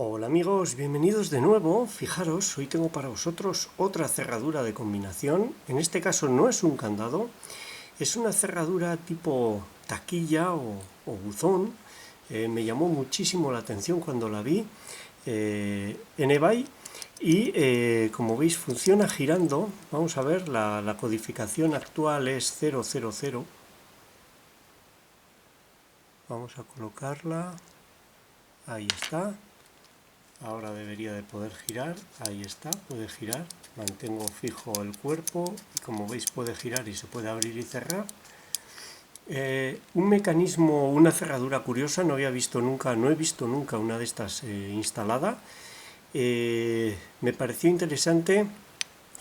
Hola amigos, bienvenidos de nuevo. Fijaros, hoy tengo para vosotros otra cerradura de combinación. En este caso no es un candado, es una cerradura tipo taquilla o buzón. Me llamó muchísimo la atención cuando la vi en eBay y como veis funciona girando. Vamos a ver, la codificación actual es 000. Vamos a colocarla, ahí está. Ahora debería de poder girar, ahí está, puede girar, mantengo fijo el cuerpo y como veis puede girar y se puede abrir y cerrar. Un mecanismo, una cerradura curiosa, no he visto nunca una de estas instalada. Me pareció interesante,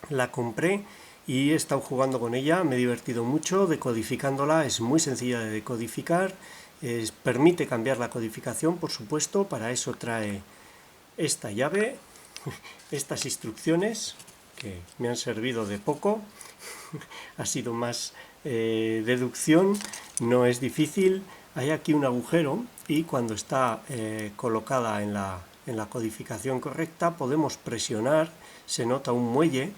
la compré y he estado jugando con ella, me he divertido mucho decodificándola, es muy sencilla de decodificar, permite cambiar la codificación, por supuesto, para eso trae esta llave, estas instrucciones que me han servido de poco, ha sido más deducción, no es difícil. Hay aquí un agujero y cuando está colocada en la codificación correcta podemos presionar, se nota un muelle.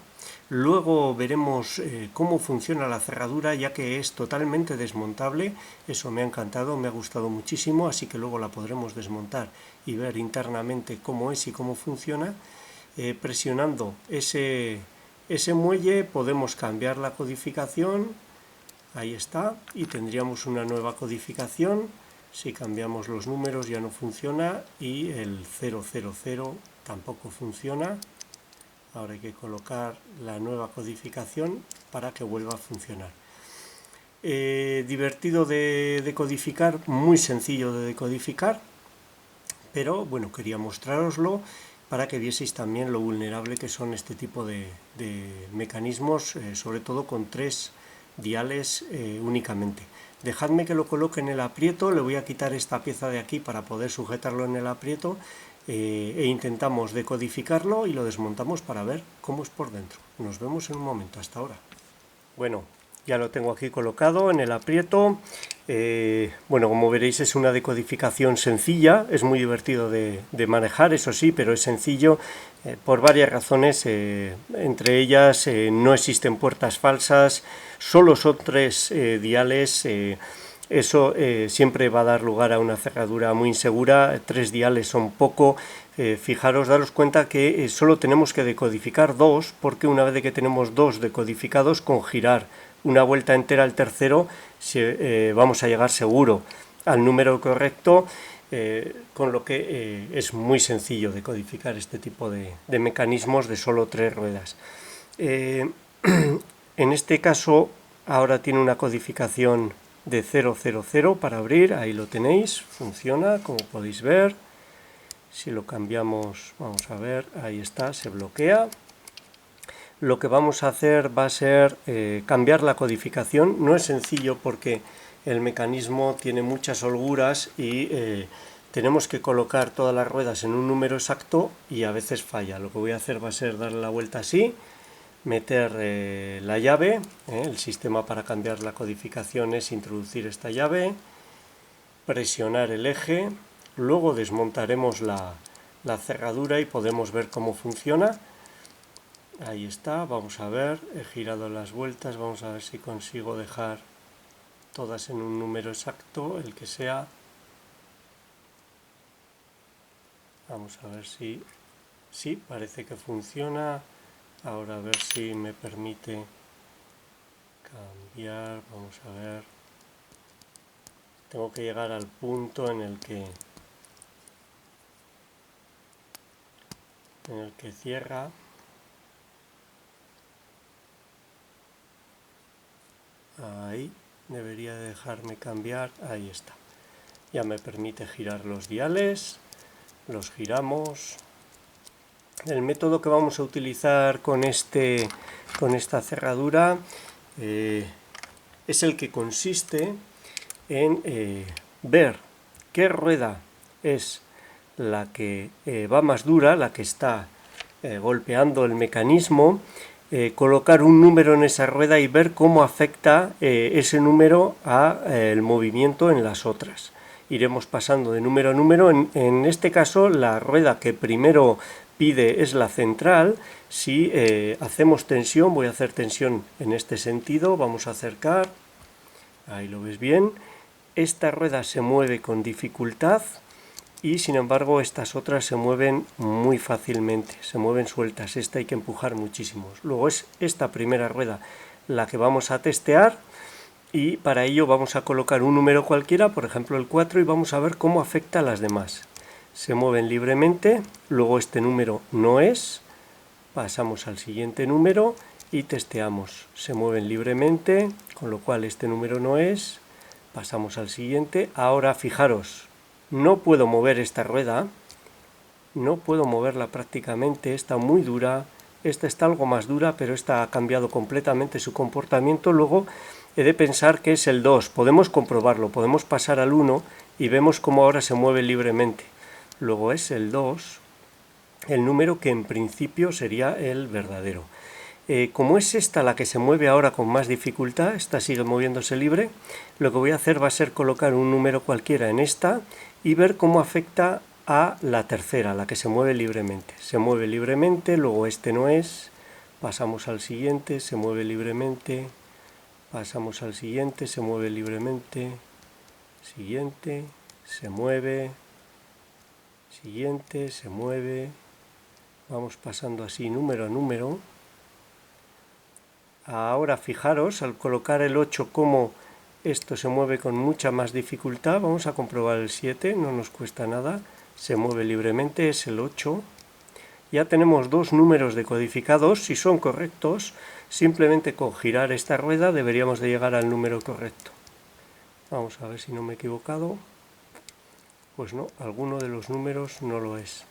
Luego veremos cómo funciona la cerradura, ya que es totalmente desmontable. Eso me ha encantado, me ha gustado muchísimo, así que luego la podremos desmontar y ver internamente cómo es y cómo funciona. Presionando ese muelle podemos cambiar la codificación, ahí está, y tendríamos una nueva codificación. Si cambiamos los números ya no funciona y el 000 tampoco funciona. Ahora hay que colocar la nueva codificación para que vuelva a funcionar. Divertido de decodificar, muy sencillo de decodificar, pero bueno, quería mostrároslo para que vieseis también lo vulnerable que son este tipo de mecanismos, sobre todo con 3 diales únicamente. Dejadme que lo coloque en el aprieto, le voy a quitar esta pieza de aquí para poder sujetarlo en el aprieto e intentamos decodificarlo y lo desmontamos para ver cómo es por dentro. Nos vemos en un momento, hasta ahora. Bueno, ya lo tengo aquí colocado en el aprieto. Bueno, como veréis es una decodificación sencilla, es muy divertido de manejar, eso sí, pero es sencillo por varias razones. Entre ellas no existen puertas falsas, solo son 3 diales. Eso siempre va a dar lugar a una cerradura muy insegura. 3 diales son poco. Fijaros, daros cuenta que solo tenemos que decodificar 2, porque una vez que tenemos 2 decodificados, con girar una vuelta entera al tercero vamos a llegar seguro al número correcto, con lo que es muy sencillo decodificar este tipo de mecanismos de solo 3 ruedas. En este caso ahora tiene una codificación de 000 para abrir, ahí lo tenéis, funciona como podéis ver. Si lo cambiamos, vamos a ver, ahí está, se bloquea. Lo que vamos a hacer va a ser cambiar la codificación. No es sencillo porque el mecanismo tiene muchas holguras y tenemos que colocar todas las ruedas en un número exacto y a veces falla. Lo que voy a hacer va a ser darle la vuelta así, meter la llave, el sistema para cambiar la codificación es introducir esta llave, presionar el eje, luego desmontaremos la cerradura y podemos ver cómo funciona. Ahí está, vamos a ver, he girado las vueltas, vamos a ver si consigo dejar todas en un número exacto, el que sea. Vamos a ver si sí, parece que funciona. Ahora a ver si me permite cambiar, vamos a ver. Tengo que llegar al punto en el que cierra. Ahí debería dejarme cambiar, ahí está. Ya me permite girar los diales, los giramos. El método que vamos a utilizar con esta cerradura es el que consiste en ver qué rueda es la que va más dura, la que está golpeando el mecanismo, colocar un número en esa rueda y ver cómo afecta ese número al movimiento en las otras. iremos pasando de número a número. En este caso, la rueda que primero pide es la central. Si hacemos tensión, voy a hacer tensión en este sentido, vamos a acercar, ahí lo ves bien. Esta rueda se mueve con dificultad y sin embargo estas otras se mueven muy fácilmente, se mueven sueltas. Esta hay que empujar muchísimo. Luego es esta primera rueda la que vamos a testear y para ello vamos a colocar un número cualquiera, por ejemplo el 4, y vamos a ver cómo afecta a las demás. Se mueven libremente, luego este número no es, pasamos al siguiente número y testeamos. Se mueven libremente, con lo cual este número no es, pasamos al siguiente. Ahora fijaros, no puedo mover esta rueda, no puedo moverla prácticamente, está muy dura, esta está algo más dura, pero esta ha cambiado completamente su comportamiento. Luego he de pensar que es el 2, podemos comprobarlo, podemos pasar al 1 y vemos cómo ahora se mueve libremente. Luego es el 2, el número que en principio sería el verdadero. Como es esta la que se mueve ahora con más dificultad, esta sigue moviéndose libre, lo que voy a hacer va a ser colocar un número cualquiera en esta y ver cómo afecta a la tercera, la que se mueve libremente. Se mueve libremente, luego este no es, pasamos al siguiente, se mueve libremente, pasamos al siguiente, se mueve libremente, siguiente, se mueve, siguiente, se mueve, vamos pasando así número a número. Ahora fijaros, al colocar el 8, cómo esto se mueve con mucha más dificultad. Vamos a comprobar el 7, no nos cuesta nada, se mueve libremente, es el 8. Ya tenemos dos números decodificados. Si son correctos, simplemente con girar esta rueda deberíamos de llegar al número correcto. Vamos a ver si no me he equivocado. Pues no, alguno de los números no lo es.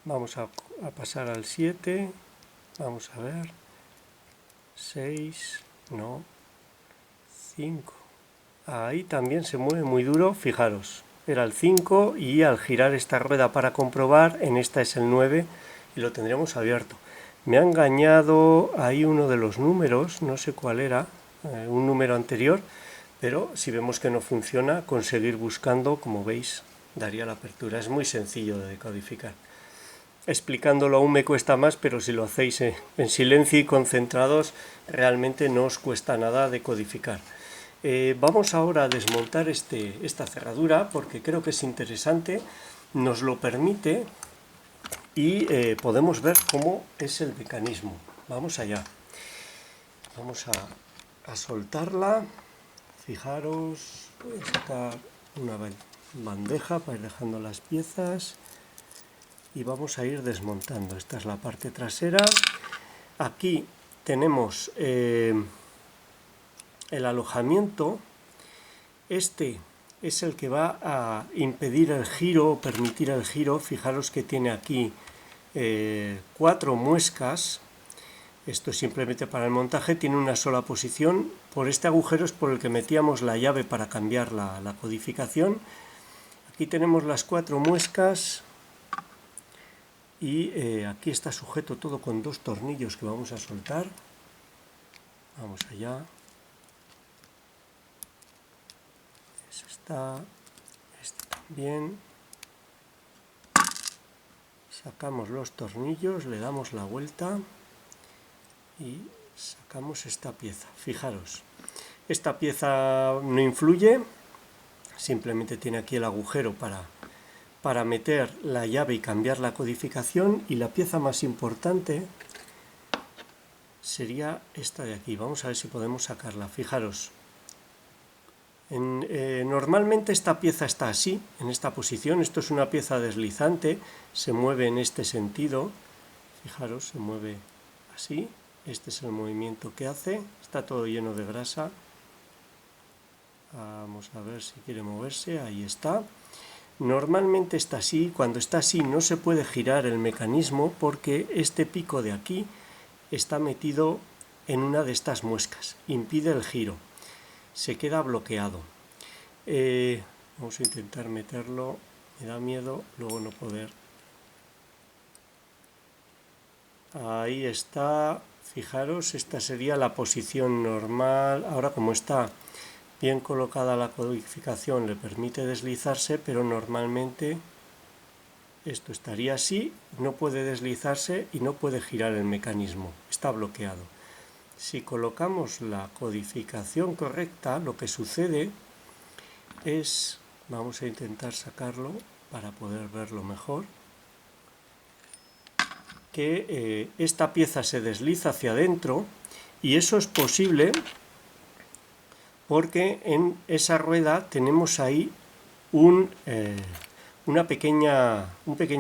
Vamos a pasar al 7, vamos a ver. 6, no, 5. Ahí también se mueve muy duro, fijaros. Era el 5 y al girar esta rueda para comprobar, en esta es el 9 y lo tendríamos abierto. Me ha engañado ahí uno de los números, no sé cuál era, un número anterior, pero si vemos que no funciona, con seguir buscando, como veis, daría la apertura. Es muy sencillo de decodificar. Explicándolo aún me cuesta más, pero si lo hacéis en silencio y concentrados, realmente no os cuesta nada decodificar. Vamos ahora a desmontar esta cerradura porque creo que es interesante, nos lo permite y podemos ver cómo es el mecanismo. Vamos allá. Vamos a soltarla. Fijaros, voy a sacar una bandeja para ir dejando las piezas. Y vamos a ir desmontando. Esta es la parte trasera. Aquí tenemos el alojamiento. Este es el que va a impedir el giro o permitir el giro. Fijaros que tiene aquí 4 muescas. Esto es simplemente para el montaje, tiene una sola posición. Por este agujero es por el que metíamos la llave para cambiar la codificación. Aquí tenemos las 4 muescas. Y aquí está sujeto todo con 2 tornillos que vamos a soltar. Vamos allá. Ese está. Este también. Sacamos los tornillos, le damos la vuelta y sacamos esta pieza. Fijaros, esta pieza no influye, simplemente tiene aquí el agujero para meter la llave y cambiar la codificación, y la pieza más importante sería esta de aquí. Vamos a ver si podemos sacarla. Fijaros, normalmente esta pieza está así, en esta posición. Esto es una pieza deslizante, se mueve en este sentido. Fijaros, se mueve así. Este es el movimiento que hace. Está todo lleno de grasa. Vamos a ver si quiere moverse. Ahí está. Normalmente está así. Cuando está así no se puede girar el mecanismo porque este pico de aquí está metido en una de estas muescas. Impide el giro. Se queda bloqueado. Vamos a intentar meterlo. Me da miedo luego no poder. Ahí está. Fijaros, esta sería la posición normal. Ahora como está bien colocada la codificación le permite deslizarse, pero normalmente esto estaría así, no puede deslizarse y no puede girar el mecanismo, está bloqueado. Si colocamos la codificación correcta, lo que sucede es, vamos a intentar sacarlo para poder verlo mejor, que esta pieza se desliza hacia adentro, y eso es posible porque en esa rueda tenemos ahí un pequeño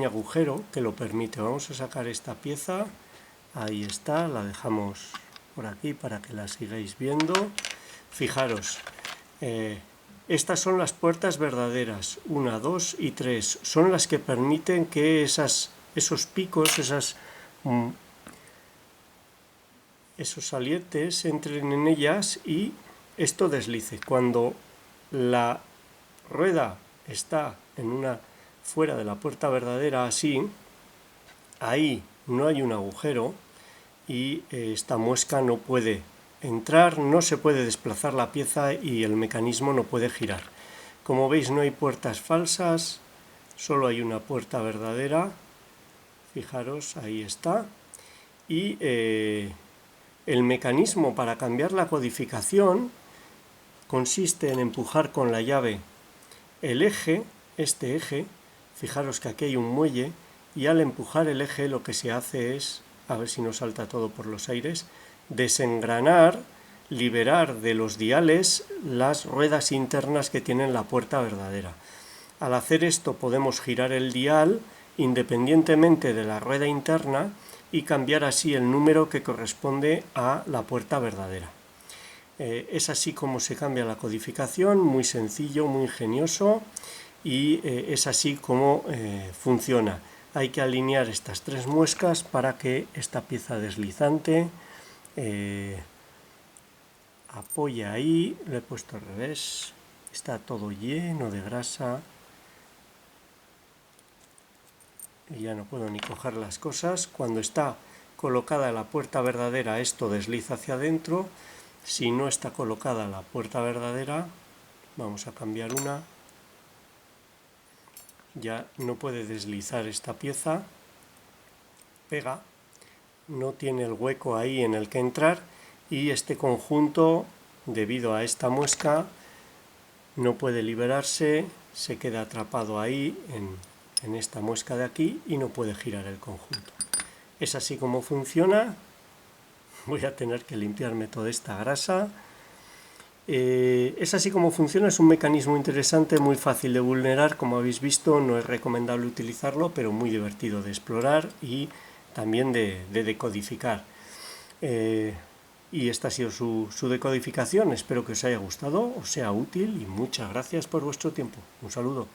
agujero que lo permite. Vamos a sacar esta pieza, ahí está, la dejamos por aquí para que la sigáis viendo. Fijaros, estas son las puertas verdaderas, 1, 2 y 3, son las que permiten que esos picos, esos salientes entren en ellas y esto deslice. Cuando la rueda está fuera de la puerta verdadera así, ahí no hay un agujero y esta muesca no puede entrar, no se puede desplazar la pieza y el mecanismo no puede girar. Como veis, no hay puertas falsas, solo hay una puerta verdadera. Fijaros, ahí está. Y el mecanismo para cambiar la codificación consiste en empujar con la llave el eje, este eje. Fijaros que aquí hay un muelle, y al empujar el eje lo que se hace es, a ver si no salta todo por los aires, desengranar, liberar de los diales las ruedas internas que tienen la puerta verdadera. Al hacer esto podemos girar el dial independientemente de la rueda interna y cambiar así el número que corresponde a la puerta verdadera. Es así como se cambia la codificación, muy sencillo, muy ingenioso, y es así como funciona. Hay que alinear estas 3 muescas para que esta pieza deslizante apoye ahí. Lo he puesto al revés, está todo lleno de grasa y ya no puedo ni coger las cosas. Cuando está colocada la puerta verdadera, esto desliza hacia adentro. Si no está colocada la puerta verdadera, vamos a cambiar una, ya no puede deslizar esta pieza, pega, no tiene el hueco ahí en el que entrar, y este conjunto, debido a esta muesca, no puede liberarse, se queda atrapado ahí en esta muesca de aquí y no puede girar el conjunto. Es así como funciona. Voy a tener que limpiarme toda esta grasa. Es así como funciona, es un mecanismo interesante, muy fácil de vulnerar, como habéis visto. No es recomendable utilizarlo, pero muy divertido de explorar y también de decodificar. Y esta ha sido su decodificación. Espero que os haya gustado, os sea útil, y muchas gracias por vuestro tiempo. Un saludo.